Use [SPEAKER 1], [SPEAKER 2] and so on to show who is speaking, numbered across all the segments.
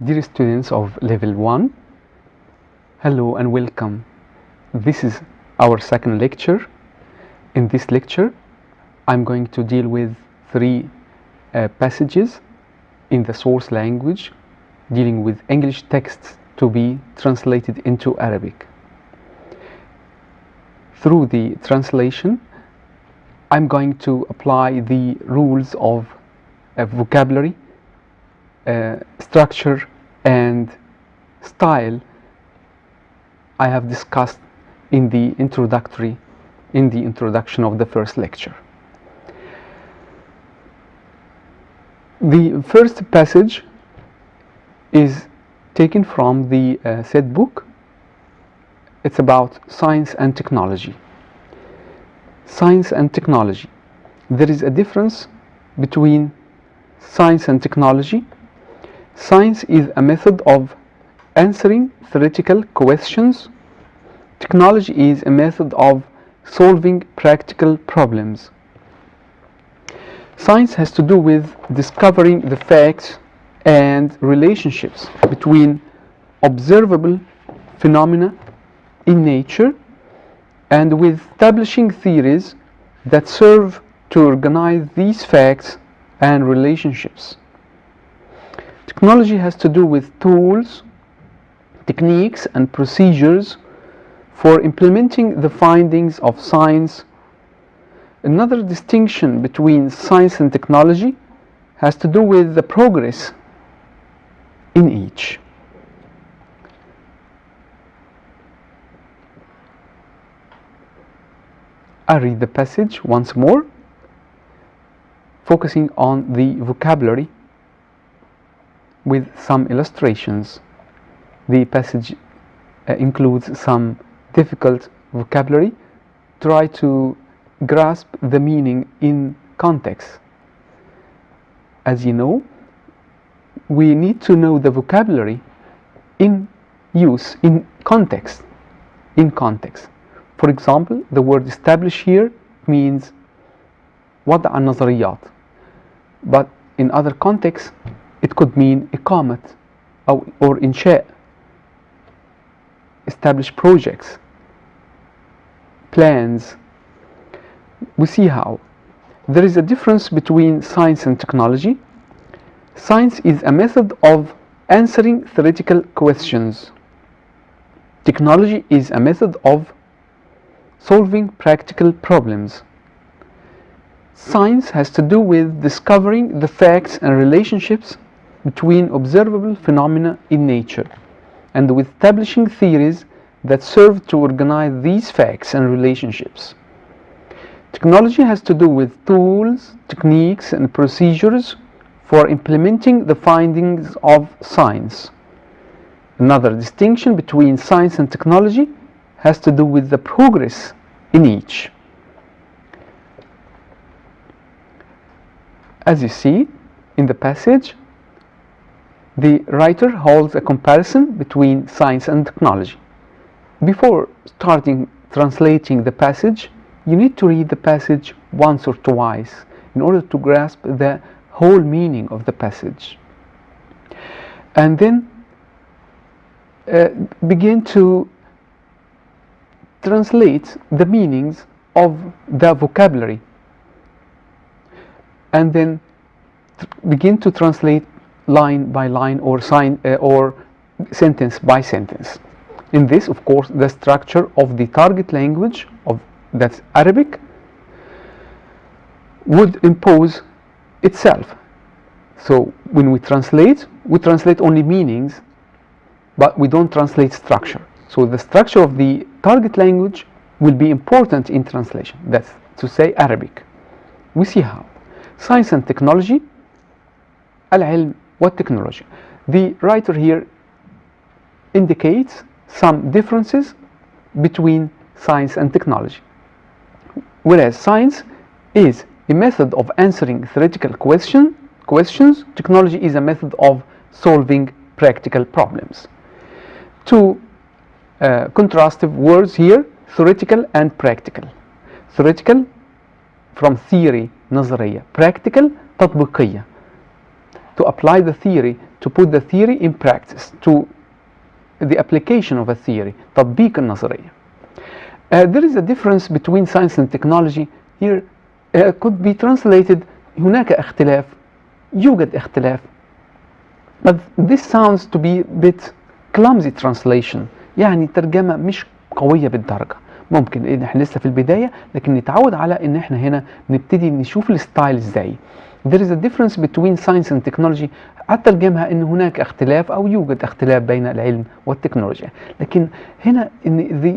[SPEAKER 1] Dear students of level 1, hello and welcome. This is our second lecture. In this lecture, I'm going to deal with three passages in the source language dealing with English texts to be translated into Arabic. Through the translation, I'm going to apply the rules of vocabulary, structure and style I have discussed in the introduction of the first lecture. The first passage is taken from the said book. It's about science and technology. Science and technology. There is a difference between science and technology. Science is a method of answering theoretical questions. Technology is a method of solving practical problems. Science has to do with discovering the facts and relationships between observable phenomena in nature and with establishing theories that serve to organize these facts and relationships. Technology has to do with tools, techniques and procedures for implementing the findings of science. Another distinction between science and technology has to do with the progress in each. I read the passage once more, focusing on the vocabulary with some illustrations. The passage includes some difficult vocabulary. Try to grasp the meaning in context. As you know, we need to know the vocabulary in use, in context. For example, the word establish here means وضع النظريات, but in other contexts it could mean إقامة or إنشاء, establish projects, plans. We see how there is a difference between science and technology. Science is a method of answering theoretical questions. Technology is a method of solving practical problems. Science has to do with discovering the facts and relationships between observable phenomena in nature and with establishing theories that serve to organize these facts and relationships. Technology has to do with tools, techniques and procedures for implementing the findings of science. Another distinction between science and technology has to do with the progress in each. As you see in the passage, the writer holds a comparison between science and technology. Before starting translating the passage, you need to read the passage once or twice in order to grasp the whole meaning of the passage. And then begin to translate the meanings of the vocabulary. And then begin to translate line by line or sentence by sentence. In this, of course, the structure of the target language that's Arabic would impose itself. So when we translate only meanings, but we don't translate structure. So the structure of the target language will be important in translation. That's to say Arabic. We see how. Science and technology, العلم والتكنولوجيا. The writer here indicates some differences between science and technology. Whereas science is a method of answering theoretical questions, technology is a method of solving practical problems. Two contrastive words here, theoretical and practical. Theoretical from theory نظرية, practical تطبيقية. to apply the theory, to put the theory in practice, to the application of a theory, تطبيق النظرية. There is a difference between science and technology. Here could be translated هناك اختلاف، يوجد اختلاف. But this sounds to be a bit clumsy translation، يعني ترجمة مش قوية بالدرجة. ممكن ان احنا لسه في البداية، لكن نتعود على ان احنا هنا نبتدي نشوف الستايل ازاي. There is a difference between science and technology. هترجمها ان هناك اختلاف او يوجد اختلاف بين العلم والتكنولوجيا. لكن هنا ان the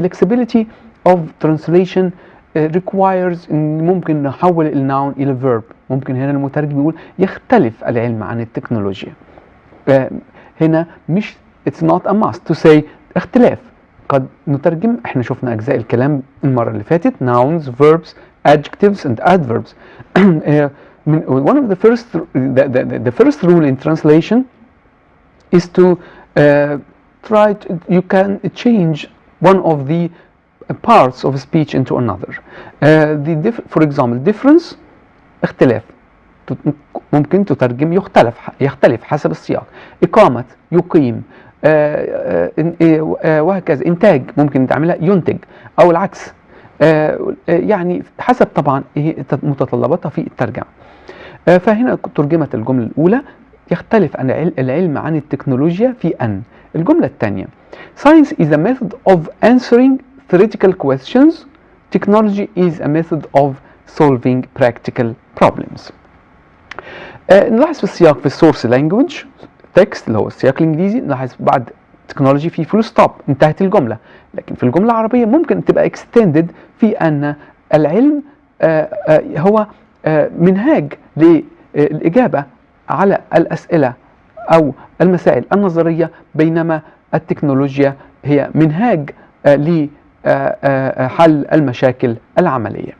[SPEAKER 1] flexibility of translation requires ان ممكن نحول الناون الى verb. ممكن هنا المترجم يقول يختلف العلم عن التكنولوجيا. هنا مش it's not a must to say اختلاف. قد نترجم، احنا شفنا اجزاء الكلام المرة اللي فاتت، nouns, verbs, adjectives and adverbs. One of the first rule in translation is to try to, you can change one of the parts of speech into another. For example, difference اختلاف، ممكن تترجم يختلف حسب السياق. إقامة يقيم، وهكذا. إنتاج ممكن تعملها ينتج أو العكس، يعني حسب طبعا متطلباتها في الترجمة. فهنا ترجمت الجملة الأولى يختلف العلم عن التكنولوجيا في أن. الجملة الثانية Science is a method of answering theoretical questions. Technology is a method of solving practical problems. نلاحظ في السياق في السورس لانجوج تكست اللي هو السياق الانجليزي، نلاحظ بعد تكنولوجي في فول ستوب، انتهت الجملة. لكن في الجملة العربية ممكن تبقى اكستندد في أن العلم هو منهاج للإجابة على الأسئلة أو المسائل النظرية، بينما التكنولوجيا هي منهاج لحل المشاكل العملية.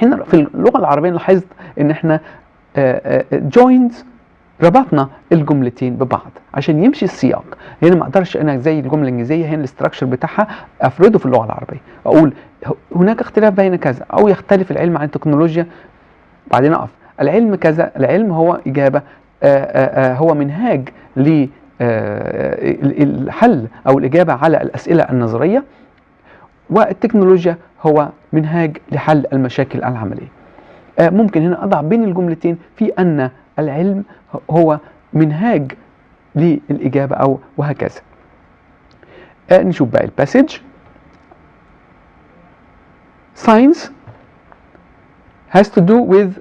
[SPEAKER 1] هنا في اللغة العربية لاحظت ان احنا joined، ربطنا الجملتين ببعض عشان يمشي السياق. هنا ما اقدرش انا زي الجملة الانجليزية هنا الاستراكشر بتاعها افرده في اللغة العربية، اقول هناك اختلاف بين كذا، او يختلف العلم عن التكنولوجيا، بعدين اقف العلم كذا. العلم هو اجابة، هو منهاج للحل او الاجابة على الاسئلة النظرية، والتكنولوجيا هو منهاج لحل المشاكل العملية. ممكن هنا أضع بين الجملتين في أن العلم هو منهاج للإجابة أو وهكذا. نشوف بقى الباسج. Science has to do with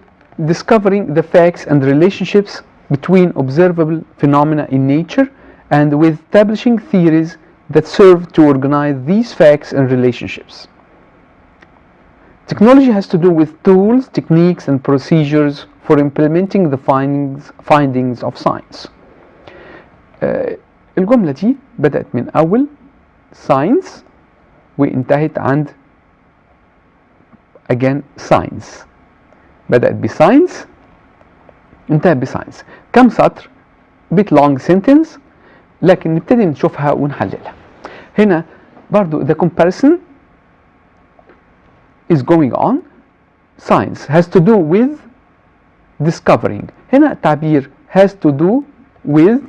[SPEAKER 1] discovering the facts and relationships between observable phenomena in nature and with establishing theories that serve to organize these facts and relationships. Technology has to do with tools, techniques and procedures for implementing the findings of science. الجملة دي بدأت من أول science وانتهت عند again science. بدأت بساينس انتهت بساينس. كم سطر؟ bit long sentence، لكن نبتدي نشوفها ونحللها. هنا برضو the comparison is going on. Science has to do with discovering. هنا التعبير has to do with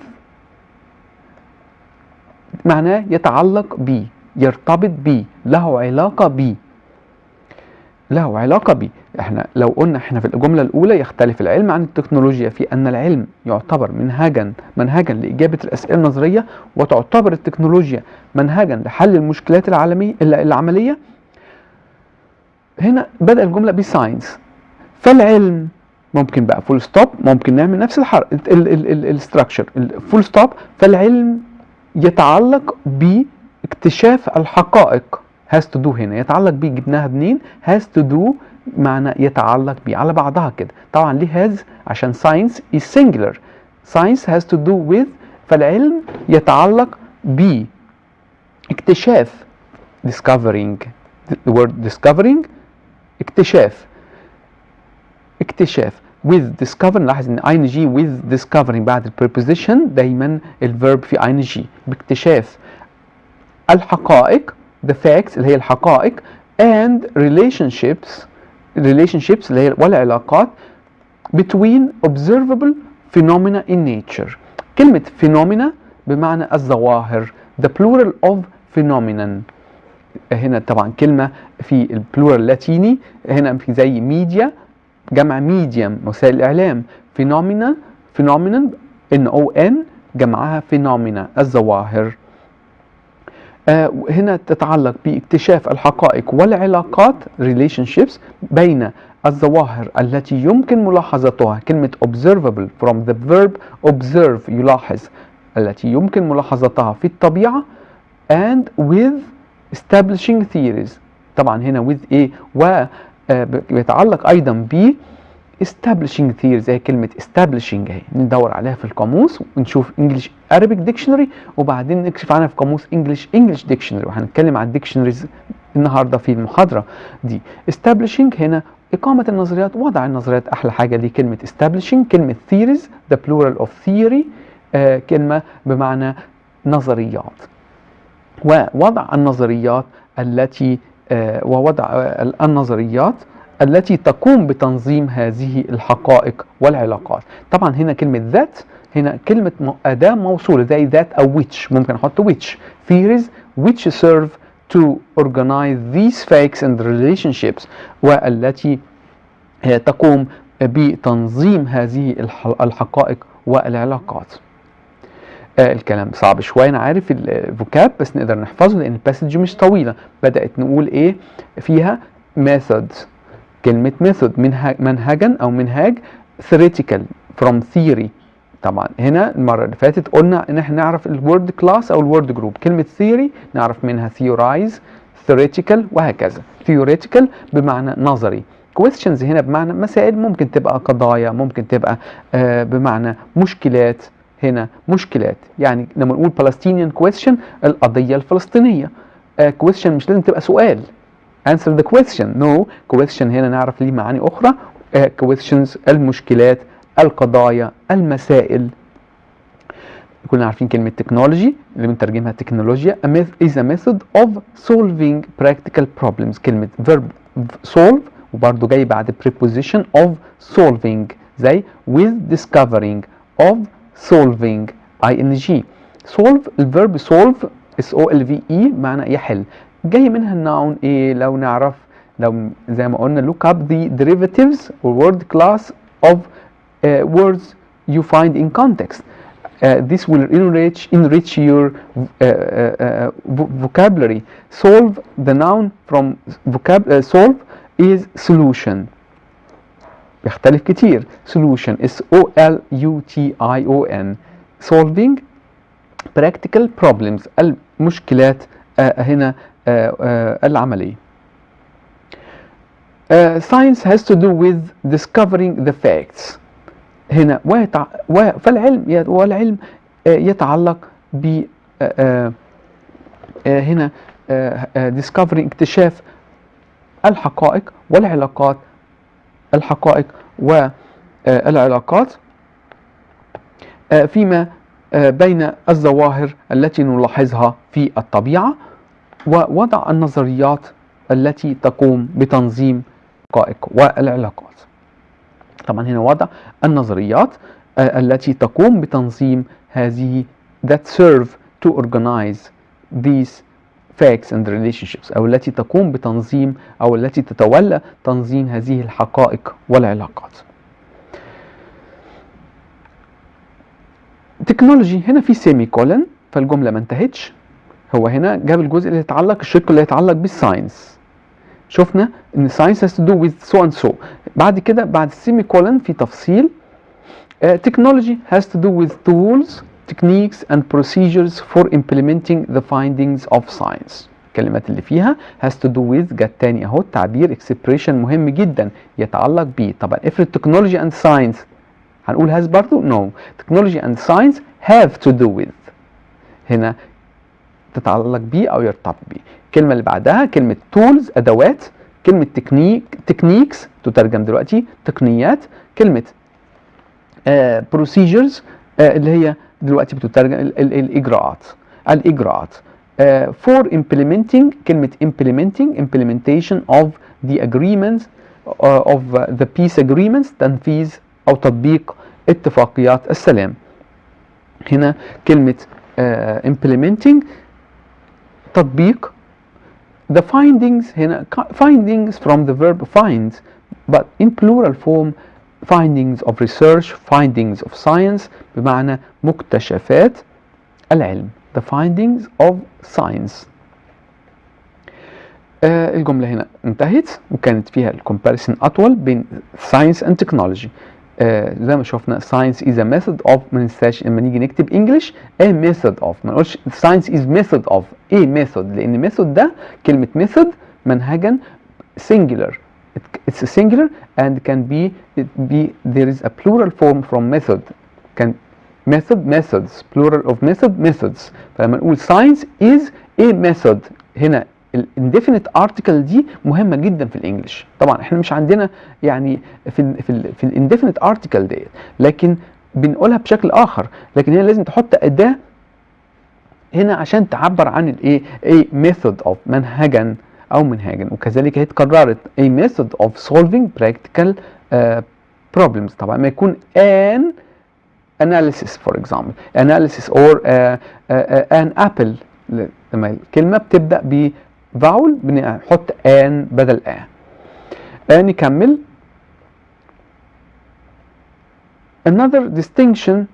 [SPEAKER 1] معناه يتعلق ب، يرتبط ب، له علاقة ب، له علاقة ب. احنا لو قلنا احنا في الجملة الأولى يختلف العلم عن التكنولوجيا في أن العلم يعتبر منهاجا لإجابة الأسئلة النظرية، وتعتبر التكنولوجيا منهاجا لحل المشكلات العملية. هنا بدأ الجملة بساينس، فالعلم ممكن بقى فول ستوب، ممكن نعمل نفس الستراكشر فول ستوب. فالعلم يتعلق باكتشاف الحقائق. has to do هنا يتعلق بيه، جبناها منين؟ has to do معنى يتعلق بيه على بعضها كده. طبعا ليه has؟ عشان science is singular. science has to do with، فالعلم يتعلق ب اكتشاف discovering. the word discovering اكتشاف with discover. نلاحظ ان ing with discovering بعد preposition دايما الverb في ing، باكتشاف الحقائق the facts اللي هي الحقائق and relationships اللي هي والعلاقات between observable phenomena in nature. كلمة phenomena بمعنى الظواهر. the plural of phenomenon. هنا طبعا كلمة في البلورال اللاتيني هنا في زي ميديا جمع ميديم وسائل الإعلام. phenomenon N-O-N جمعها phenomena الظواهر. هنا تتعلق باكتشاف الحقائق والعلاقات relationships بين الظواهر التي يمكن ملاحظتها. كلمة observable from the verb observe يلاحظ التي يمكن ملاحظتها في الطبيعة and with establishing theories. طبعا هنا with ايه ويتعلق ايضا ب establishing theories زي كلمة establishing اهي ندور عليها في القاموس ونشوف English Arabic Dictionary وبعدين نكشف عنها في قاموس English Dictionary وهنتكلم عن الديكشنريز النهارده في المحاضرة دي. establishing هنا إقامة النظريات وضع النظريات أحلى حاجة دي كلمة establishing. كلمة theories the plural of theory كلمة بمعنى نظريات. ووضع النظريات التي تقوم بتنظيم هذه الحقائق والعلاقات. طبعا هنا كلمة that هنا كلمة أداة موصولة زي that أو which ممكن أحط which. theories which serve to organize these facts and relationships والتي تقوم بتنظيم هذه الحقائق والعلاقات. الكلام صعب شوية أنا عارف الفوكاب بس نقدر نحفظه لأن الباسج مش طويلة. بدأت نقول إيه فيها methods. كلمة method منهجا أو منهاج theoretical from theory. طبعا هنا المرة اللي فاتت قلنا إن احنا نعرف الورد كلاس أو الورد جروب. كلمة theory نعرف منها theorize theoretical وهكذا. theoretical بمعنى نظري. questions هنا بمعنى مسائل ممكن تبقى قضايا ممكن تبقى بمعنى مشكلات. هنا مشكلات يعني لما نقول Palestinian question القضية الفلسطينية. question مش لازم تبقى سؤال answer the question. no question هنا نعرف ليه معاني أخرى. questions المشكلات القضايا المسائل. كلنا عارفين كلمة technology اللي بنترجمها تكنولوجيا is a method of solving practical problems. كلمة verb solve وبرضو جاي بعد preposition of solving زي with discovering of solving ing. solve الverb solve S-O-L-V-E معنى يحل. جاي منها الناون ايه لو نعرف لو زي ما قلنا look up the derivatives or word class of words you find in context. This will enrich your vocabulary. solve the noun from solve is solution. بيختلف كتير. solution S-O-L-U-T-I-O-N solving practical problems المشكلات هنا العملية. science has to do with discovering the facts. هنا والعلم يتعلق ب هنا discovering اكتشاف الحقائق والعلاقات. الحقائق والعلاقات فيما بين الظواهر التي نلاحظها في الطبيعة ووضع النظريات التي تقوم بتنظيم الحقائق والعلاقات. طبعا هنا وضع النظريات التي تقوم بتنظيم هذه that serve to organize these facts and relationships أو التي تقوم بتنظيم أو التي تتولى تنظيم هذه الحقائق والعلاقات. تكنولوجي هنا في سيمي كولن فالجملة ما انتهتش. هو هنا جاب الجزء اللي يتعلق الشق اللي يتعلق بالساينس. شفنا ان science has to do with so and so. بعد كده بعد السيمي كولن في تفصيل. technology has to do with tools, techniques and procedures for implementing the findings of science. الكلمات اللي فيها has to do with جت تاني اهو تعبير expression مهم جدا يتعلق بيه. طبعا افرض technology and science هنقول has برضو no. technology and science have to do with هنا تتعلق بيه او يرتبط بيه. الكلمة اللي بعدها كلمة tools أدوات. كلمة techniques تترجم دلوقتي تقنيات. كلمة procedures اللي هي دلوقتي بتترجم الإجراءات. for implementing كلمة implementation of the agreements of the peace agreements تنفيذ أو تطبيق اتفاقيات السلام. هنا كلمة implementing تطبيق. the findings هنا findings from the verb find but in plural form findings of research, findings of science بمعنى مكتشفات العلم. the findings of science. الجملة هنا انتهت وكانت فيها الكومباريسون أطول بين science and technology. زي ما شفنا science is a method of، ما ننساش لما نيجي نكتب English a method of، ما نقولش science is method of a method، لأن method ده كلمة method منهجا singular، it's a singular and can be there is a plural form from method، can method methods plural of method methods. فلما نقول science is a method هنا الانdefinite article دي مهمة جدا في الانجليش. طبعا احنا مش عندنا يعني في الانdefinite article ديت، لكن بنقولها بشكل اخر، لكن هنا لازم تحط اداة هنا عشان تعبر عن الايه a method of منهجا او منهاجا. وكذلك هي اتكررت a method of solving practical problems. طبعا ما يكون an analysis for example analysis or an apple، لما الكلمة بتبدأ ب vowel بنحط an بدل نكمل. another distinction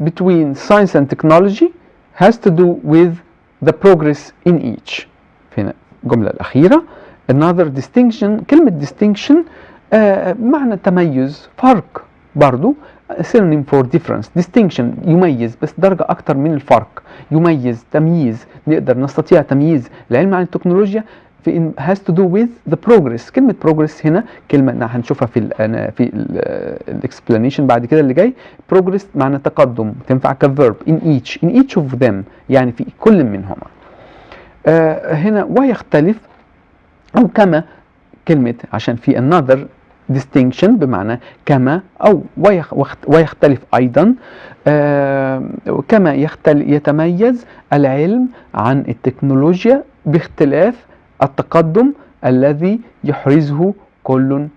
[SPEAKER 1] between science and technology has to do with the progress in each. هنا الجملة الأخيرة another distinction، كلمة distinction معنى تميز، فرق برضو synonym for difference. distinction يميز بس درجة أكتر من الفرق، يميز تمييز، نقدر نستطيع تمييز العلم عن التكنولوجيا في has to do with the progress. كلمة progress هنا كلمة هنشوفها في explanation بعد كده اللي جاي. progress معنى تقدم، تنفع كverb in each of them يعني في كل منهما. هنا ويختلف أو كما، كلمة عشان في another distinction بمعنى كما أو ويختلف أيضا. كما يتميز العلم عن التكنولوجيا باختلاف التقدم الذي يحرزه كل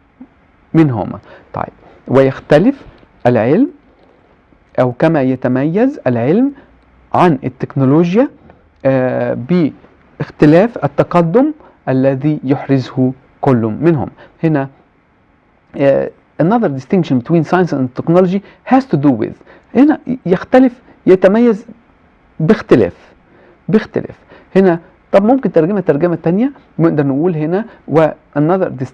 [SPEAKER 1] منهما. طيب ويختلف العلم أو كما يتميز العلم عن التكنولوجيا باختلاف التقدم الذي يحرزه كل منهم. هنا another distinction between science and technology has to do with، هنا يختلف يتميز باختلاف هنا. طب ممكن ترجمة تانية نقدر نقول هنا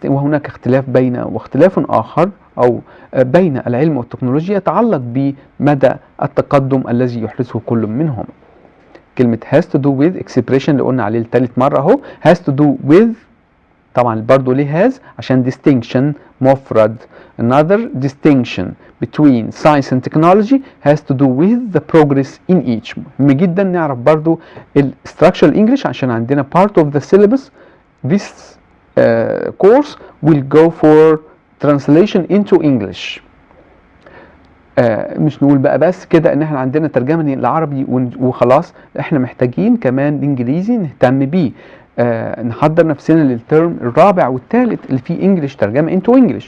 [SPEAKER 1] وهناك اختلاف بين واختلاف آخر أو بين العلم والتكنولوجيا يتعلق بمدى التقدم الذي يحرزه كل منهم. كلمة has to do with expression اللي قلنا عليه الثالث مرة اهو has to do with، طبعا برضو ليه has عشان distinction مفرد. another distinction between science and technology has to do with the progress in each. مهم جدا نعرف برضو structural English عشان عندنا part of the syllabus this course will go for translation into English. مش نقول بقى بس كده ان احنا عندنا ترجمة للعربي وخلاص، احنا محتاجين كمان الانجليزي نهتم بيه. نحضر نفسنا للترم الرابع والثالث اللي فيه انجلش، ترجمة into English.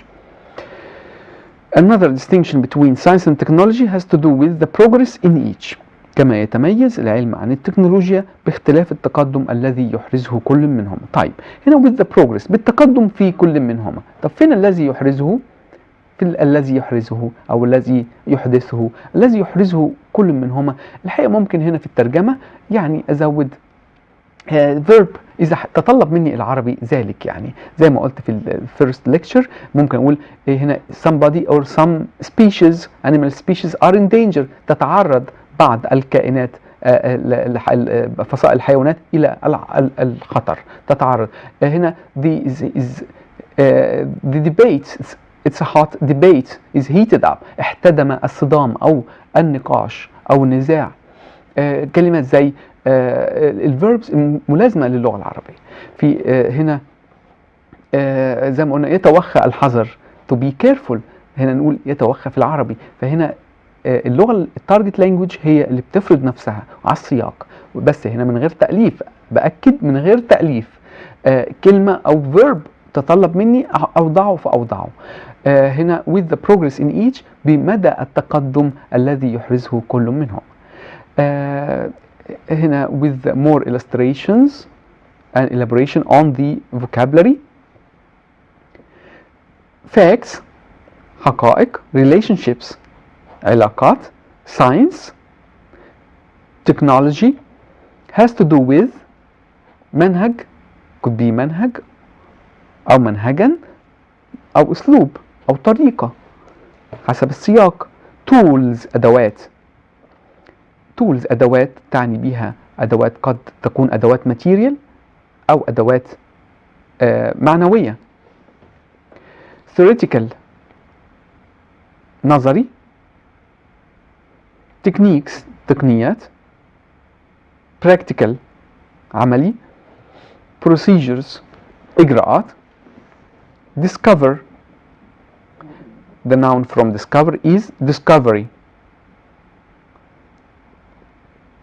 [SPEAKER 1] Another distinction between science and technology has to do with the progress in each. كما يتميز العلم عن التكنولوجيا باختلاف التقدم الذي يحرزه كل منهما. طيب هنا with the progress بالتقدم في كل منهما. طب فين الذي يحرزه؟ في الذي يحرزه أو الذي يحدثه، الذي يحرزه كل منهما. الحقيقة ممكن هنا في الترجمة يعني أزود verb إذا تطلب مني العربي ذلك، يعني زي ما قلت في الفيرست lecture ممكن أقول هنا somebody or some species animal species are in danger، تتعرض بعض الكائنات فصائل الحيوانات إلى الخطر، تتعرض. هنا the debate it's a hot debate is heated up، احتدم الصدام أو النقاش أو النزاع. كلمات زي الفيربس ملازمة للغة العربية. في هنا زي ما قلنا يتوخى الحذر to be careful، هنا نقول يتوخى في العربي. فهنا اللغة التارجت لانجوج هي اللي بتفرض نفسها على السياق، بس هنا من غير تأليف، بأكد من غير تأليف. كلمة أو فيرب تطلب مني أوضعه فأوضعه. هنا with the progress in each بمدى التقدم الذي يحرزه كل منهم. هنا with more illustrations and elaboration on the vocabulary. Facts حقائق. Relationships علاقات. Science technology has to do with منهج could be منهج أو منهجا أو أسلوب أو طريقة حسب السياق. tools أدوات. tools أدوات تعني بها أدوات قد تكون أدوات material أو أدوات معنوية. theoretical نظري. techniques تقنيات. practical عملي. procedures إجراءات. discover the noun from discover is discovery.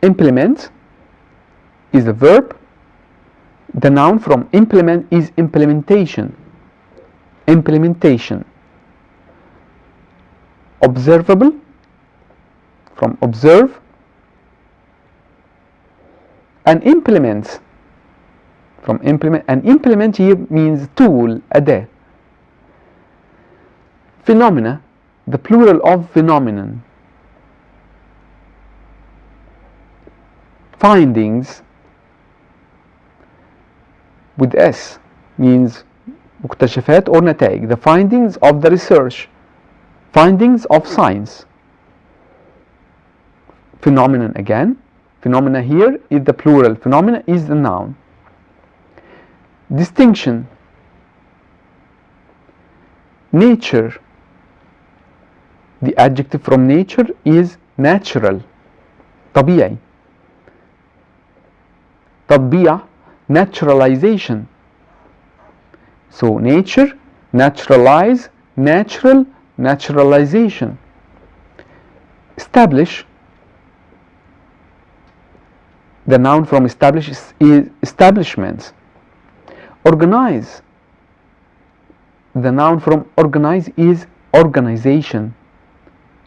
[SPEAKER 1] implement is a verb. The noun from implement is implementation. implementation. observable from observe. and implement from implement. and implement here means tool أداة. phenomena the plural of phenomenon. findings with S means مكتشفات or نتائج. the findings of the research. findings of science. phenomenon again. phenomena here is the plural. phenomena is the noun. distinction. nature. the adjective from nature is natural طبيعي. تطبيع naturalization. so nature naturalize natural naturalization. establish the noun from establish is establishment. organize the noun from organize is organization.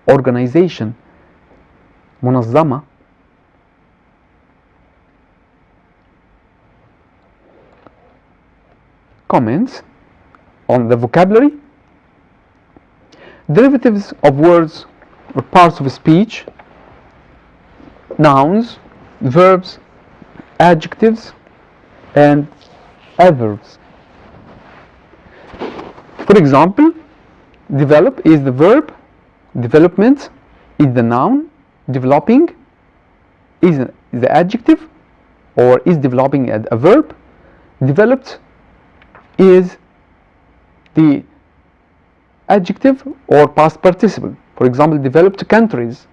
[SPEAKER 1] organization منظمة. comments on the vocabulary. derivatives of words or parts of speech. nouns, verbs, adjectives and adverbs. for example, develop is the verb. development is the noun. developing is the adjective or is developing a verb. developed is the adjective or past participle. for example, developed countries.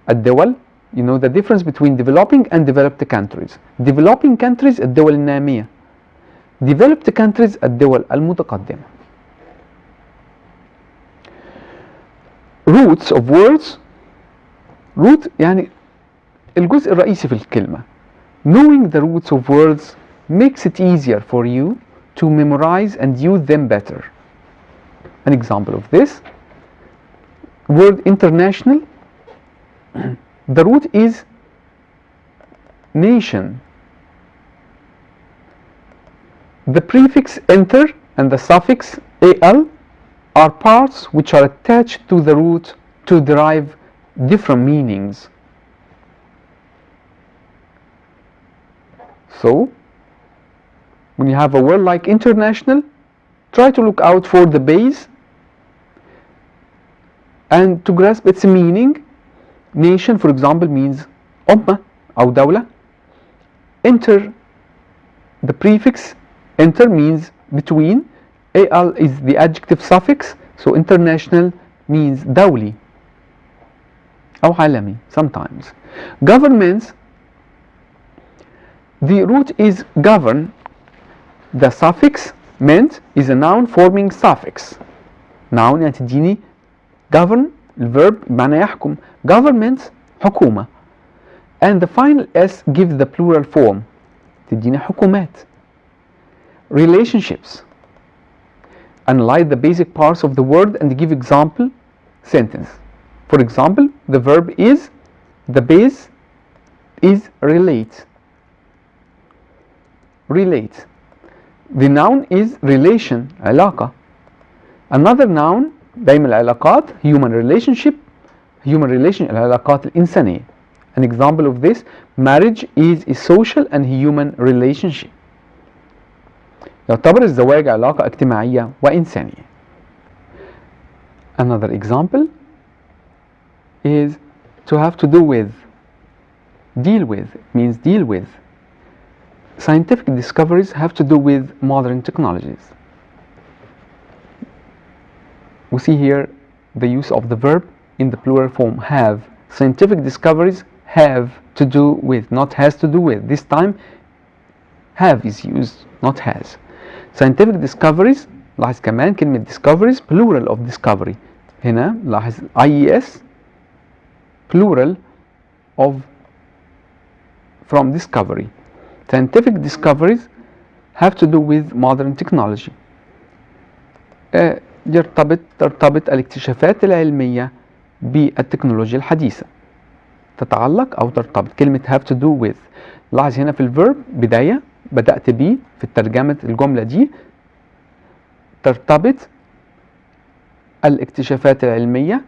[SPEAKER 1] الدول, you know the difference between developing and developed countries. developing countries الدول النامية. developed countries الدول المتقدمة. roots of words. root يعني الجزء الرئيسي في الكلمة. knowing the roots of words makes it easier for you to memorize and use them better. an example of this, word international, the root is nation. the prefix inter and the suffix al are parts which are attached to the root to derive different meanings. so when you have a word like international, try to look out for the base and to grasp its meaning. nation, for example, means أمة أو دولة. inter, the prefix inter means between. al is the adjective suffix, so international means دولي أو عالمي sometimes. governments, the root is govern. the suffix meant is a noun forming suffix. noun يعني تديني govern الverb بمعنى يحكم. government حكومة. and the final s gives the plural form تديني حكومات. relationships. Analyze the basic parts of the word and give example sentence. For example, the verb is, the base is relate. Relate. The noun is relation, علاقة. Another noun دايما العلاقات human relationship, human relation العلاقات الإنسانية. An example of this, marriage is a social and human relationship. يعتبر الزواج علاقة اجتماعية وإنسانية. Another example is to have to do with. Deal with means deal with. Scientific discoveries have to do with modern technologies. We see here the use of the verb in the plural form have. Scientific discoveries have to do with, not has to do with. This time have is used, not has. Scientific discoveries, لاحظ كمان كلمة discoveries plural of discovery. هنا لاحظ IES plural of from discovery. Scientific discoveries have to do with modern technology. ترتبط الاكتشافات العلمية بالتكنولوجيا الحديثة. تتعلق أو ترتبط كلمة have to do with. لاحظ هنا في الفيرب بداية بدأت بيه في الترجمة الجملة دي ترتبط الاكتشافات العلمية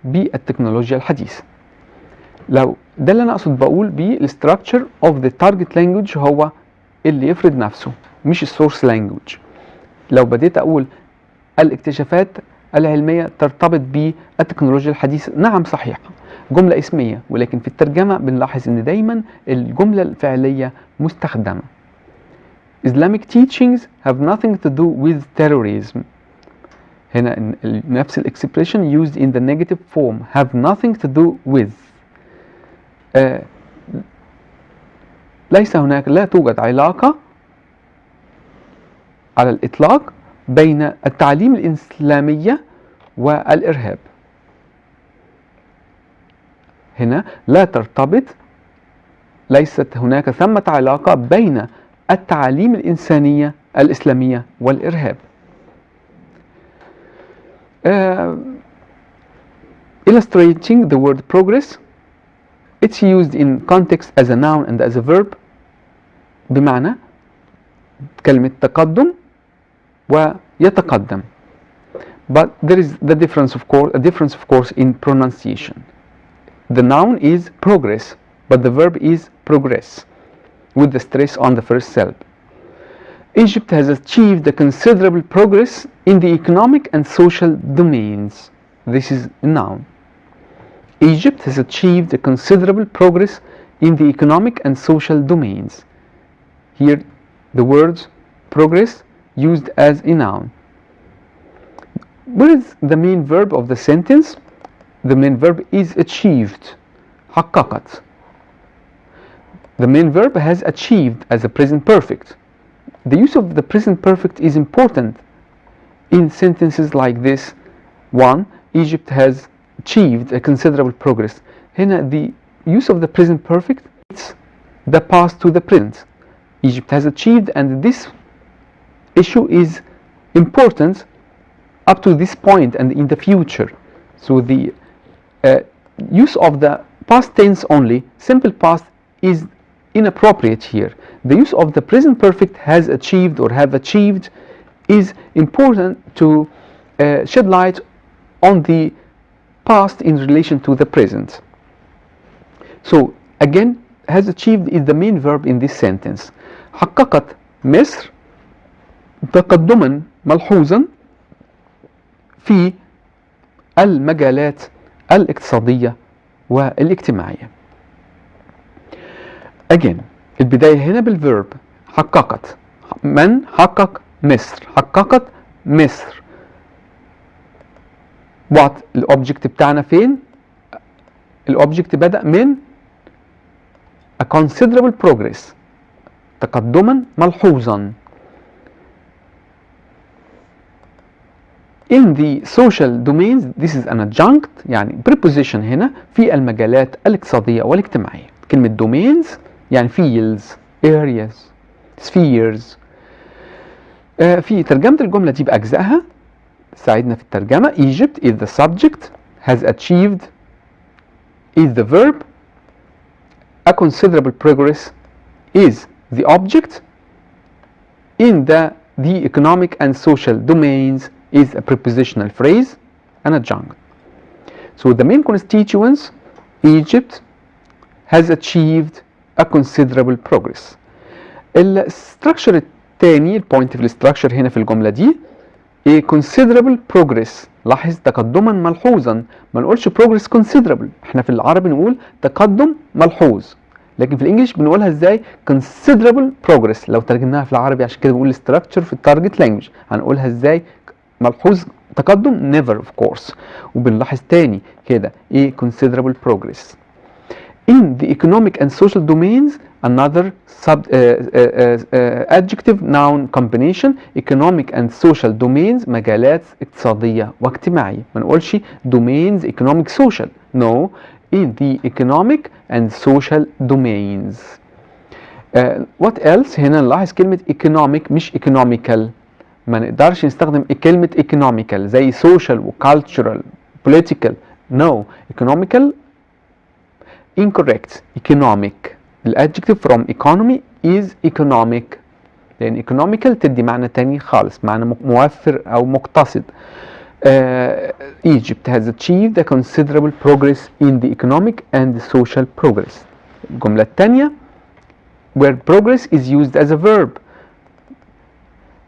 [SPEAKER 1] بالتكنولوجيا الحديثة. لو ده اللي أنا أقصد بقول بيه الستراكشر of the target language هو اللي يفرض نفسه مش السورس language. لو بديت أقول الاكتشافات العلمية ترتبط بالتكنولوجيا الحديثة، نعم صحيح جملة اسمية، ولكن في الترجمة بنلاحظ ان دايما الجملة الفعلية مستخدمة. Islamic teachings have nothing to do with terrorism. هنا نفس الاكسبريشن used in the negative form have nothing to do with. ليس هناك، لا توجد علاقة على الإطلاق بين التعليم الإسلامية والإرهاب. هنا لا ترتبط، ليست هناك ثمة علاقة بين التعاليم الإنسانية الإسلامية والإرهاب. Illustrating the word progress, it's used in context as a noun and as a verb. بمعنى كلمة تقدم ويتقدم. But there is the difference of course in pronunciation. The noun is progress, but the verb is progress, with the stress on the first syllable. Egypt has achieved a considerable progress in the economic and social domains. This is a noun. Egypt has achieved a considerable progress in the economic and social domains. Here the words progress used as a noun. What is the main verb of the sentence? The main verb is achieved. حققت. The main verb has achieved as a present perfect. The use of the present perfect is important in sentences like this. 1. Egypt has achieved a considerable progress. هنا the use of the present perfect is the past to the present. Egypt has achieved, and this issue is important up to this point and in the future. So the use of the past tense only, simple past, is inappropriate here. The use of the present perfect has achieved or have achieved is important to shed light on the past in relation to the present. So again, has achieved is the main verb in this sentence. حققت مصر تقدما ملحوظا في المجالات الاقتصادية والاجتماعية. Again, البداية هنا بالverb حققت. من حقق؟ مصر. حققت مصر. What الأوبجكت بتاعنا فين؟ الأوبجكت بدأ من a considerable progress. تقدما ملحوظا. In the social domains, this is an adjunct, يعني preposition هنا في المجالات الاقتصادية والاجتماعية. كلمة domains يعني fields, areas, spheres. في ترجمة الجملة دي بأجزائها تساعدنا في الترجمة. Egypt is the subject, has achieved is the verb, a considerable progress is the object, in the economic and social domains is a prepositional phrase, and adjunct. So the main constituents, Egypt has achieved a considerable progress. الستراكشر الثاني، البوينت في الاستراكشر هنا في الجملة دي a considerable progress. لاحظ تقدما ملحوظا، ما نقولش progress considerable. احنا في العربي نقول تقدم ملحوظ، لكن في الانجليش بنقولها ازاي؟ considerable progress. لو ترجمناها في العربي عشان كده بنقول structure في التارجت لانجوج، هنقولها ازاي؟ ملحوظ تقدم never of course. وبنلاحظ تاني كده a considerable progress. In the economic and social domains another adjective noun combination. economic and social domains مجالات اقتصادية واجتماعية. ما نقولش domains economic social. No, in the economic and social domains. What else؟ هنا نلاحظ كلمة economic مش economical. ما نقدرش نستخدم كلمة economical زي social و cultural political. No, economical incorrect. economic. الادجكتيف from economy is economic، لأن economical تدي معنى تاني خالص، معنى موفر أو مقتصد. Egypt has achieved a considerable progress in the economic and social progress. الجملة الثانية where progress is used as a verb.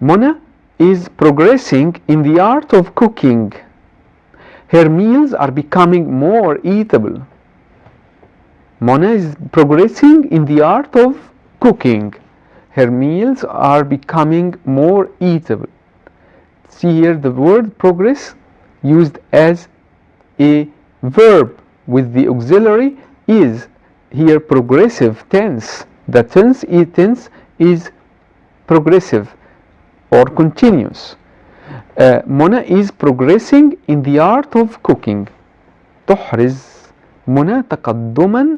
[SPEAKER 1] Mona is progressing in the art of cooking. Her meals are becoming more eatable. Mona is progressing in the art of cooking. Her meals are becoming more eatable. See here the word progress used as a verb with the auxiliary is here progressive tense. The tense is progressive or continuous. Mona is progressing in the art of cooking. تحرز منى تقدما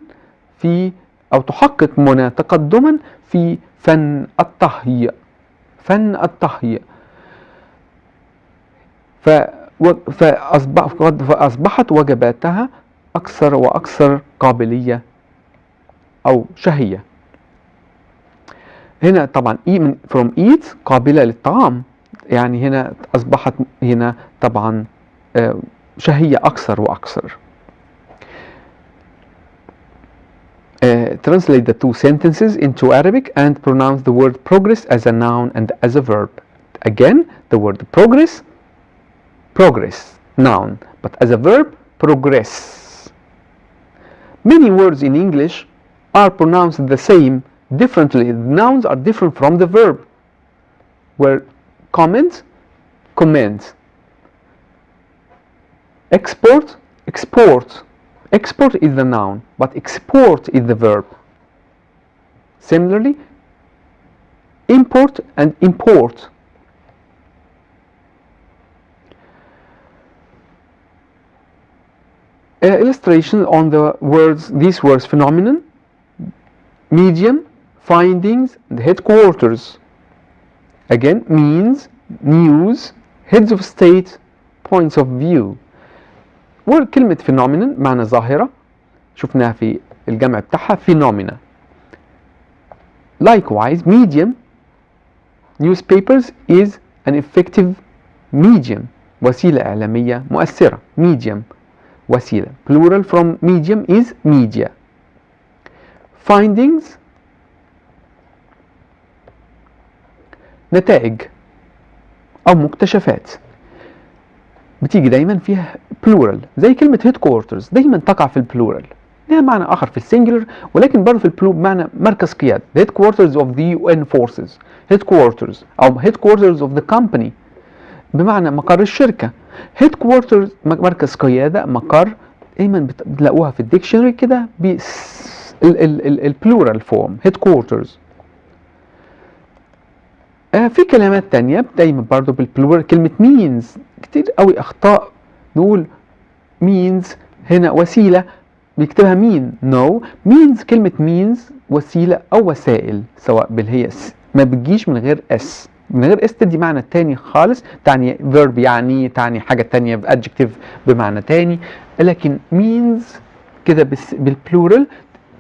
[SPEAKER 1] في أو تحقق منى تقدما في فن الطهي. فن الطهي. فأصبحت وجباتها أكثر وأكثر قابلية أو شهية. هنا طبعا from eat قابلة للطعام، يعني هنا أصبحت هنا طبعا شهية أكثر وأكثر. Translate the two sentences into Arabic and pronounce the word progress as a noun and as a verb. Again, the word progress, noun, but as a verb, progress. Many words in English are pronounced the same differently. The nouns are different from the verb. Where comment, export, export. Export is the noun, but export is the verb. Similarly, import and import. Illustration on the words, these words: phenomenon, medium, findings, and headquarters. Again, means, news, heads of state, points of view. وكلمة phenomenon معنى ظاهرة، شفناها في الجمع بتاعها phenomena. Likewise, medium, newspapers is an effective medium، وسيلة إعلامية مؤثرة. medium وسيلة. Plural from medium is media. Findings نتائج أو مكتشفات، بتيجي دايما فيها plural زي كلمة headquarters دايما تقع في البلورال، لها معنى آخر في السنجلر ولكن برضه في البلو بمعنى مركز قيادة. headquarters of the UN forces، headquarters أو headquarters of the company بمعنى مقر الشركة. headquarters مركز قيادة، مقر، دايما بتلاقوها في الديكشنري كده بالبلورال فورم headquarters. في كلمات تانية دايما برضو بالبلورال. كلمة means كتير قوي أخطاء نقول means هنا وسيلة بيكتبها mean. no, means كلمة means وسيلة أو وسائل سواء بالهي ما بتجيش من غير s. من غير اس تدي معنى تاني خالص، تعني verb يعني تعني حاجة تانية adjective بمعنى تاني، لكن means كده بالبلورال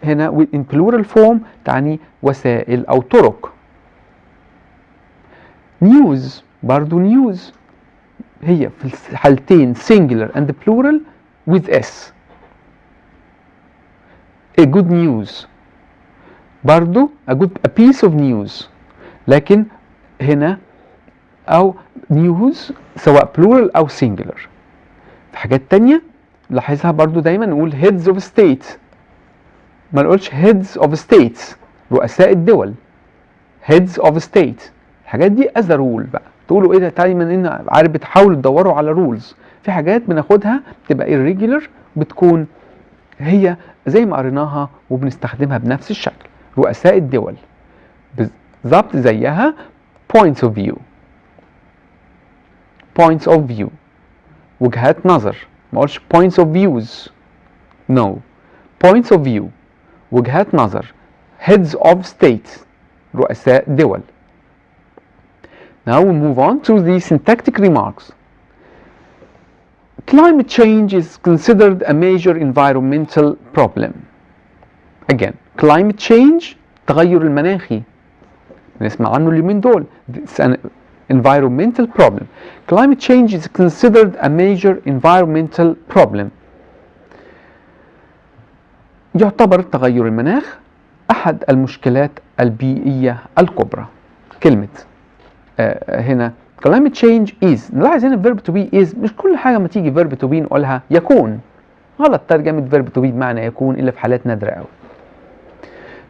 [SPEAKER 1] هنا in plural form تعني وسائل أو طرق. news برضو news هي في الحالتين singular and plural with s. a good news برضو a piece of news، لكن هنا أو news سواء plural أو singular. في حاجات تانية لاحظها برضو دايما نقول heads of state، ما نقولش heads of states رؤساء الدول، heads of state. الحاجات دي as a rule بقى، تقولوا ايه ده دايما ان عارف بتحاولوا تدوروا على rules. في حاجات بناخدها بتبقى irregular، بتكون هي زي ما قريناها وبنستخدمها بنفس الشكل، رؤساء الدول بالظبط زيها points of view. points of view وجهات نظر، ما اقولش points of views، no points of view وجهات نظر. heads of state رؤساء دول. Now we move on to the syntactic remarks. Climate change is considered a major environmental problem. Again, climate change التغير المناخي نسمع عنه اليومين دول. It's an environmental problem. Climate change is considered a major environmental problem. يعتبر تغير المناخ أحد المشكلات البيئية الكبرى. كلمة هنا climate change is، نلاحظ هنا verb to be is، مش كل حاجة ما تيجي verb to be نقولها يكون. غلط ترجمة verb to be بمعنى يكون إلا في حالات نادرة أوي.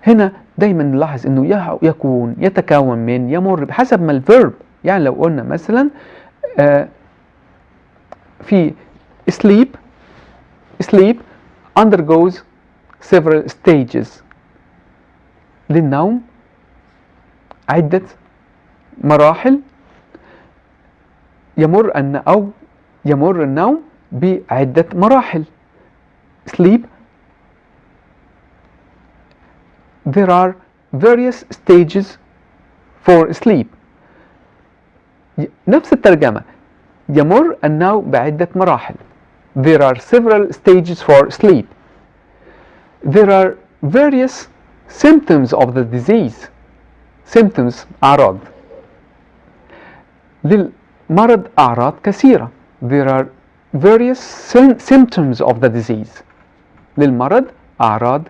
[SPEAKER 1] هنا دايما نلاحظ إنه يكون يتكون من يمر بحسب ما الverb. يعني لو قلنا مثلا في sleep undergoes several stages، للنوم عدة مراحل، يمر النوم بعدة مراحل. sleep there are various stages for sleep. نفس الترجمة، يمر النوم بعدة مراحل. there are several stages for sleep. there are various symptoms of the disease. symptoms أعراض، للمرض أعراض كثيرة. there are various symptoms of the disease. للمرض أعراض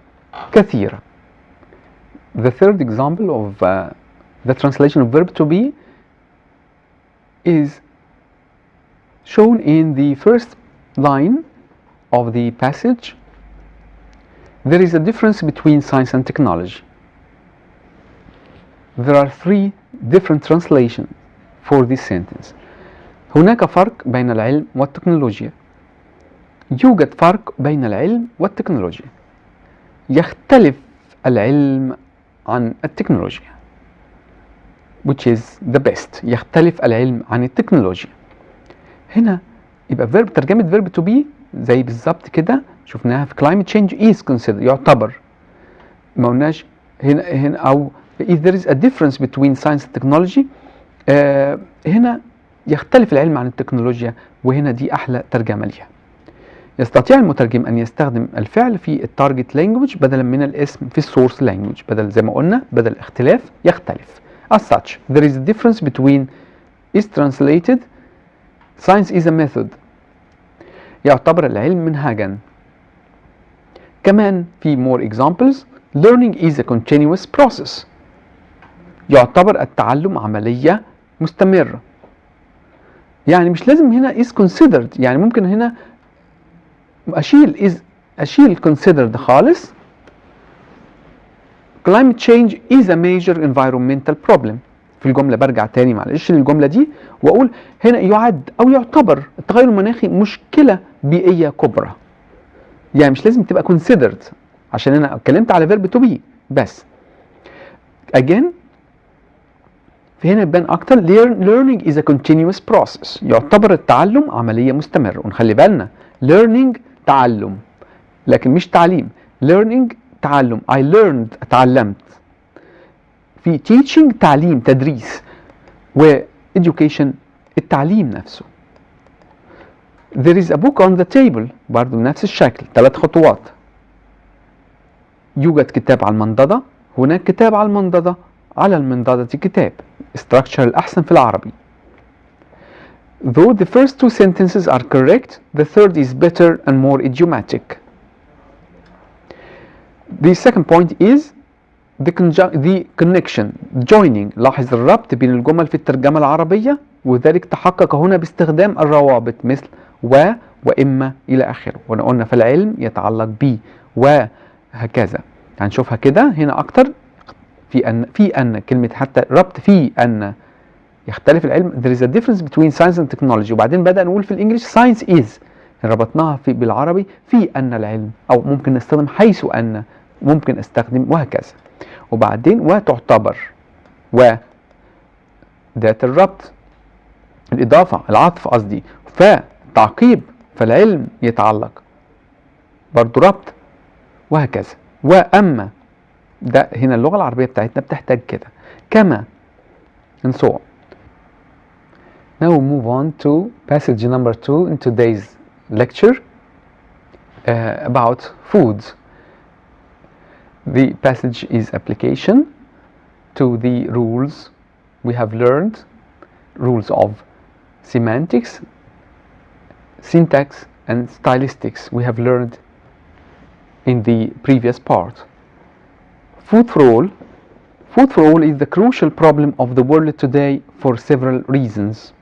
[SPEAKER 1] كثيرة. The third example of the translation of verb to be is shown in the first line of the passage. There is a difference between science and technology. There are three different translations for this sentence. هناك فرق بين العلم والتكنولوجيا. يوجد فرق بين العلم والتكنولوجيا. يختلف العلم عن التكنولوجيا. which is the best. يختلف العلم عن التكنولوجيا. هنا يبقى verb ترجمة verb to be زي بالظبط كده شفناها في climate change is considered يعتبر. ما قلناش هنا أو if there is a difference between science and technology. هنا يختلف العلم عن التكنولوجيا، وهنا دي أحلى ترجمة ليها. يستطيع المترجم أن يستخدم الفعل في التارجت لانجوج بدلا من الاسم في السورس لانجوج. بدل زي ما قلنا بدل اختلاف يختلف. As such, there is a difference between is translated science is a method. يعتبر العلم منهاجا. كمان في more examples. learning is a continuous process. يعتبر التعلم عملية مستمرة. يعني مش لازم هنا is considered، يعني ممكن هنا أشيل considered خالص. climate change is a major environmental problem. في الجملة برجع تاني معلش للجملة دي وأقول هنا يعد أو يعتبر التغير المناخي مشكلة بيئية كبرى. يعني مش لازم تبقى considered عشان أنا اتكلمت على verb to be بس. again في هنا يبان أكتر learning is a continuous process. يعتبر التعلم عملية مستمرة. ونخلي بالنا learning تعلم لكن مش تعليم. learning تعلم. I learned تعلمت. في teaching تعليم تدريس. و education التعليم نفسه. There is a book on the table برضو بنفس الشكل، 3 خطوات. يوجد كتاب على المنضدة، هناك كتاب على المنضدة، على المنضدة كتاب. structure الأحسن في العربي. Though the first 2 sentences are correct, the third is better and more idiomatic. The second point is the connection, joining. لاحظ الربط بين الجمل في الترجمة العربية، وذلك تحقق هنا باستخدام الروابط مثل و وإما إلى آخره. وأنا قلنا في العلم يتعلق ب وهكذا. هنشوفها كده هنا أكتر في أن كلمة حتى ربط في أن يختلف العلم. There is a difference between science and technology. وبعدين بدأ نقول في الإنجليش science is، ربطناها بالعربي في أن العلم، أو ممكن نستخدم حيث أن، ممكن استخدم وهكذا. وبعدين وتعتبر، و ذات الربط، الإضافة، العطف قصدي، فتعقيب، فالعلم يتعلق برضو ربط وهكذا. وأما ده هنا اللغة العربية بتاعتنا بتحتاج كده، كما and so on. Now we move on to passage number 2 in today's lecture about foods. The passage is application to the rules we have learned, rules of semantics, syntax and stylistics we have learned in the previous part. Food for all. Food for all is the crucial problem of the world today for several reasons.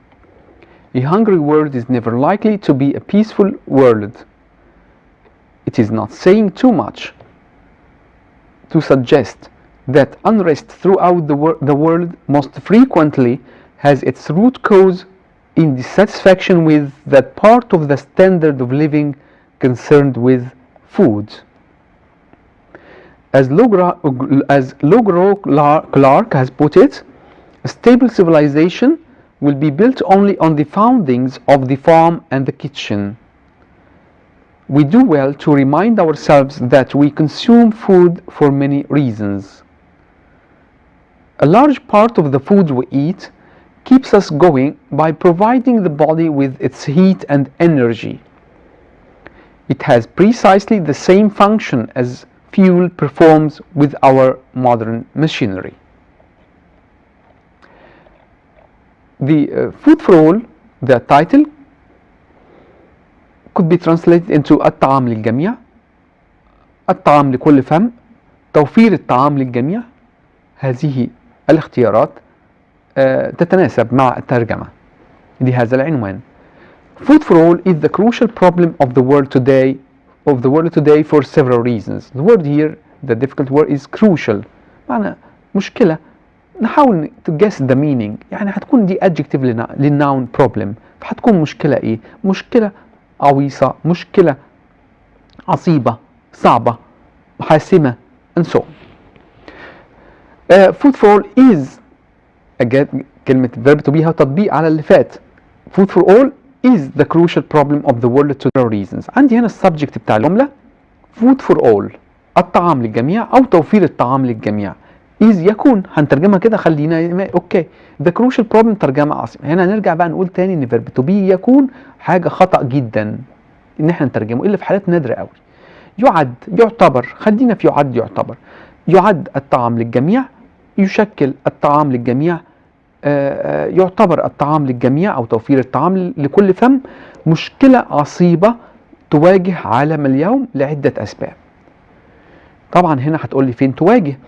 [SPEAKER 1] A hungry world is never likely to be a peaceful world. It is not saying too much to suggest that unrest throughout the world most frequently has its root cause in dissatisfaction with that part of the standard of living concerned with food. As Logro Clark has put it, a stable civilization will be built only on the foundings of the farm and the kitchen. We do well to remind ourselves that we consume food for many reasons. A large part of the food we eat keeps us going by providing the body with its heat and energy. It has precisely the same function as fuel performs with our modern machinery. The food for all, the title, could be translated into الطعام للجميع، الطعام لكل فم، توفير الطعام للجميع. هذه الاختيارات تتناسب مع الترجمة لهذا العنوان. Food for all is the crucial problem of the world today for several reasons. The word here, the difficult word, is crucial. معنى مشكلة. نحاول to guess the meaning. يعني هتكون دي adjective للnoun problem، فهتكون مشكلة ايه؟ مشكلة عويصة، مشكلة عصيبة، صعبة، حاسمة and so on. Food for all is كلمة verb to be ها تطبيق على اللي فات. Food for all is the crucial problem of the world to several reasons. عندي هنا السبجكت بتاع الجملة food for all، الطعام للجميع أو توفير الطعام للجميع. is يكون، هنترجمها كده خلينا اوكي. the crucial problem ترجمة عاصمة. هنا نرجع بقى نقول تاني ان verb to be يكون حاجة خطأ جدا ان احنا نترجمه الا في حالات نادرة قوي. يعد، يعتبر، خلينا في يعد، يعتبر. يعد الطعام للجميع، يشكل الطعام للجميع، يعتبر الطعام للجميع أو توفير الطعام لكل فم مشكلة عصيبة تواجه عالم اليوم لعدة أسباب. طبعا هنا هتقول لي فين تواجه؟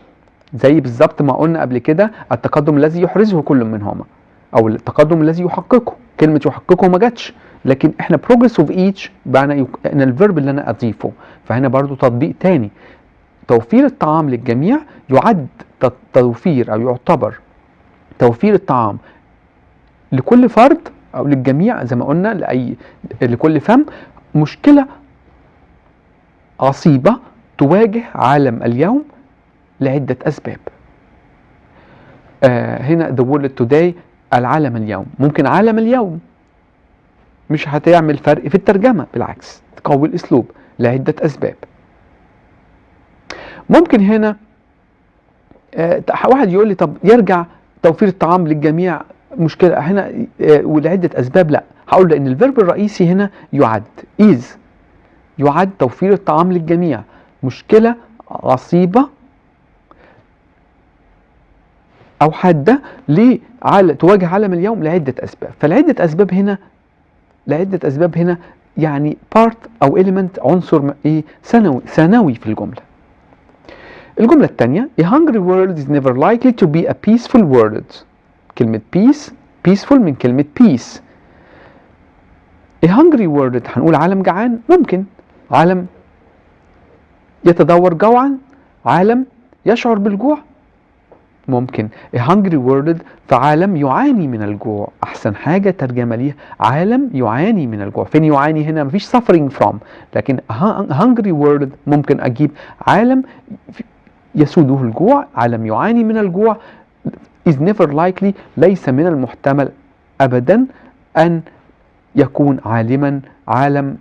[SPEAKER 1] زي بالظبط ما قلنا قبل كده التقدم الذي يحرزه كل منهما، أو التقدم الذي يحققه. كلمة يحققه ما جاتش، لكن احنا progress of each بمعنى ان الفيرب اللي انا اضيفه. فهنا برضو تطبيق تاني. توفير الطعام للجميع يعد توفير او يعتبر توفير الطعام لكل فرد او للجميع زي ما قلنا لكل فم مشكلة عصيبة تواجه عالم اليوم لعدة اسباب. هنا the world today العالم اليوم. ممكن عالم اليوم مش هتعمل فرق في الترجمة، بالعكس تقوي الاسلوب لعدة اسباب. ممكن هنا واحد يقول لي طب يرجع توفير الطعام للجميع مشكلة هنا ولعدة أسباب. لا، هقول لأن الفيرب الرئيسي هنا يعد is، يعد توفير الطعام للجميع. مشكلة عصيبة أو حادة تواجه عالم اليوم لعدة أسباب. فالعدة أسباب هنا يعني part أو element، عنصر ثانوي في الجملة. الجملة الثانية a hungry world is never likely to be a peaceful world. كلمة peaceful من كلمة peace. a hungry world هنقول عالم جعان، ممكن عالم يتدور جوعا، عالم يشعر بالجوع، ممكن a hungry world فعالم يعاني من الجوع. أحسن حاجة ترجمة ليه عالم يعاني من الجوع. فين يعاني هنا؟ مفيش suffering from، لكن hungry world ممكن أجيب عالم يسوده الجوع، عالم يعاني من الجوع. is never likely ليس من المحتمل أبدا أن يكون عالم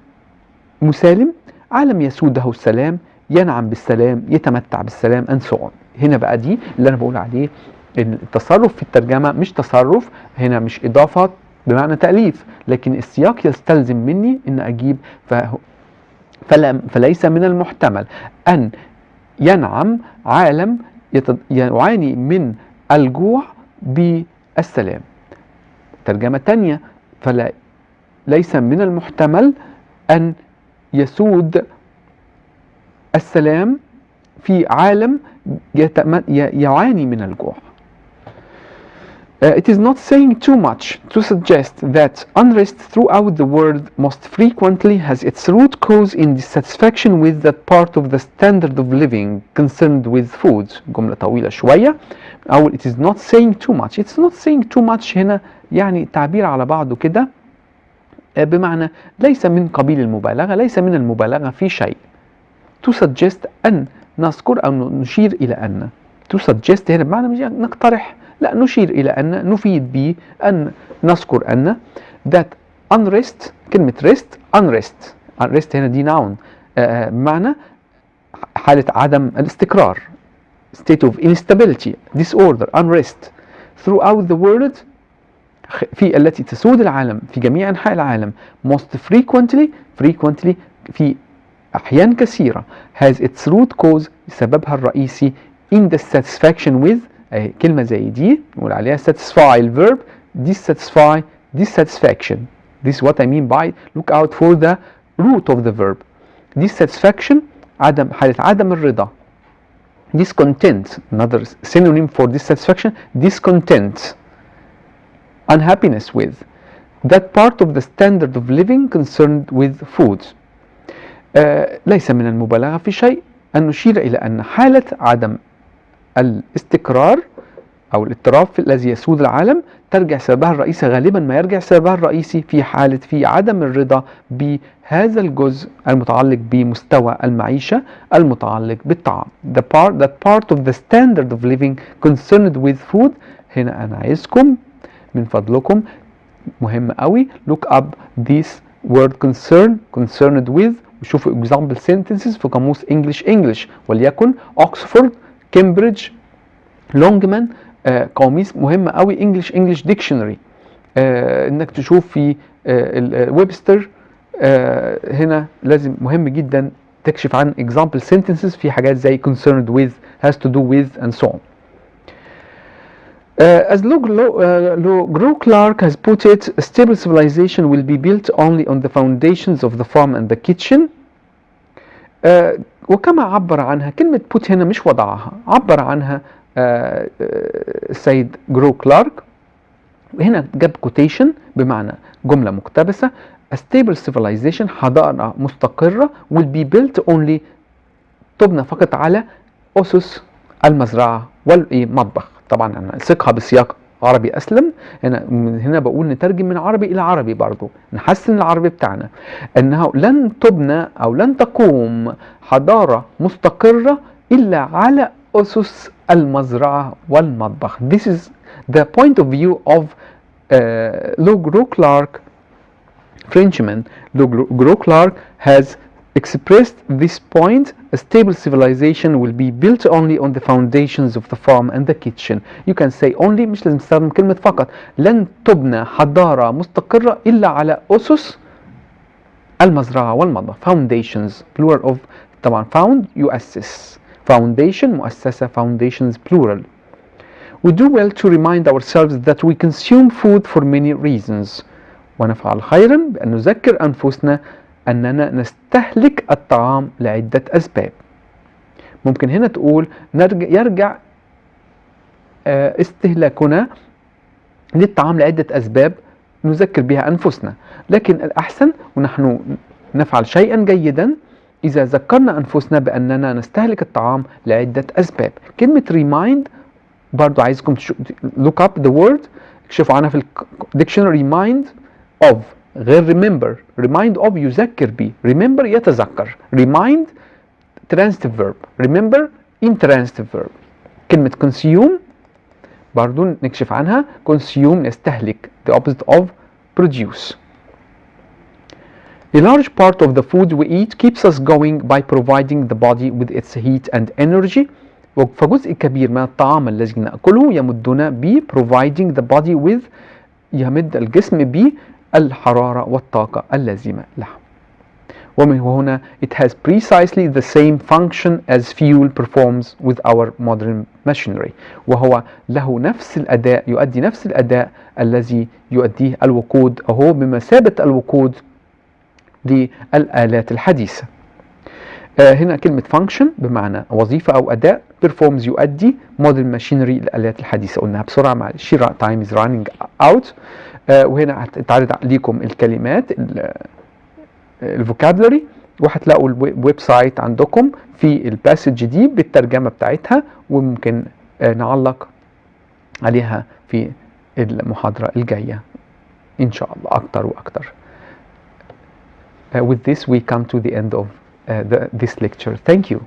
[SPEAKER 1] مسالم، عالم يسوده السلام، ينعم بالسلام، يتمتع بالسلام and so on. هنا بقى دي اللي أنا بقول عليه إن التصرف في الترجمة مش تصرف، هنا مش إضافة بمعنى تأليف، لكن السياق يستلزم مني إن أجيب فليس من المحتمل أن ينعم عالم يعاني من الجوع بالسلام. ترجمة تانية ليس من المحتمل أن يسود السلام في عالم يعاني من الجوع. It is not saying too much to suggest that unrest throughout the world most frequently has its root cause in dissatisfaction with that part of the standard of living concerned with food. جملة طويلة شوية. أو it is not saying too much. It's not saying too much هنا يعني تعبير على بعضه كده بمعنى ليس من قبيل المبالغة، ليس من المبالغة في شيء. to suggest أن نذكر أو نشير إلى أن. to suggest هنا بمعنى مش نقترح، لا، نشير إلى أن، نفيد به أن نذكر أن that unrest، كلمة unrest هنا دي noun بمعنى حالة عدم الاستقرار، state of instability، disorder، unrest throughout the world في التي تسود العالم في جميع أنحاء العالم most frequently في أحيان كثيرة has its root cause سببها الرئيسي in dissatisfaction with كلمة زي دي نقول عليها satisfy الverb dissatisfaction. This is what I mean by look out for the root of the verb. dissatisfaction حالة عدم الرضا. discontent another synonym for dissatisfaction discontent unhappiness with that part of the standard of living concerned with food. ليس من المبالغة في شيء أن نشير إلى أن حالة عدم الاستقرار أو الاضطراب الذي يسود العالم ترجع سببها الرئيسي، غالبا ما يرجع سببها الرئيسي في عدم الرضا بهذا الجزء المتعلق بمستوى المعيشة المتعلق بالطعام. that part of the standard of living concerned with food. هنا أنا عايزكم من فضلكم مهم قوي look up this word concerned with وشوفوا example sentences في قاموس English وليكن Oxford، كامبريدج، لونجمان، قواميس مهمة قوي English dictionary. انك تشوف في ويبستر. هنا لازم مهم جدا تكشف عن example sentences في حاجات زي concerned with، has to do with and so on. As Lou Clark has put it, a stable civilization will be built only on the foundations of the farm and the kitchen. وكما عبر عنها كلمة put هنا مش وضعها، عبر عنها السيد جرو كلارك. هنا جاب quotation بمعنى جملة مقتبسة. A stable civilization حضارة مستقرة will be built only تبنى فقط على أسس المزرعة والمطبخ. طبعا أنا ألصقها بسياق عربي أسلم. هنا بقول نترجم من عربي إلى عربي برضو، نحسن العربي بتاعنا. أنها لن تبنى أو لن تقوم حضارة مستقرة إلا على أسس المزرعة والمطبخ. This is the point of view of Lou Clark, Frenchman. Lou Clark has expressed this point, a stable civilization will be built only on the foundations of the farm and the kitchen. You can say only, مش لازم تستخدم كلمة فقط. لن تبنى حضارة مستقرة إلا على أسس المزرعة والمطبخ. Foundations plural of طبعا found يؤسس. Foundation مؤسسة. Foundations plural. We do well to remind ourselves that we consume food for many reasons. ونفعل خيرا بأن نذكر أنفسنا أننا نستهلك الطعام لعدة أسباب. ممكن هنا تقول يرجع استهلاكنا للطعام لعدة أسباب نذكر بها أنفسنا، لكن الأحسن ونحن نفعل شيئا جيدا إذا ذكرنا أنفسنا بأننا نستهلك الطعام لعدة أسباب. كلمة remind برضو عايزكم look up the word، اكشفوا عنها في dictionary. remind of غير remember. remind of يذكر به، remember يتذكر. remind transitive verb، remember intransitive verb. كلمة consume برضو نكشف عنها. consume نستهلك the opposite of produce. A large part of the food we eat keeps us going by providing the body with its heat and energy. فجزء كبير من الطعام الذي نأكله يمدنا ب providing the body with يمد الجسم بالحرارة والطاقة اللازمة له. ومن هنا it has precisely the same function as fuel performs with our modern machinery. وهو له نفس الأداء، يؤدي نفس الأداء الذي يؤديه الوقود، أهو بمثابة الوقود للآلات الحديثة. هنا كلمة function بمعنى وظيفة أو أداء، performs يؤدي، modern machinery الآلات الحديثة. قلناها بسرعة معلش، time is running out. وهنا هتعرض لكم الكلمات الفوكابلري، وهتلاقوا الويب سايت عندكم في الباسج دي بالترجمة بتاعتها، وممكن نعلق عليها في المحاضرة الجاية إن شاء الله أكتر وأكتر. With this we come to the end of this lecture. Thank you.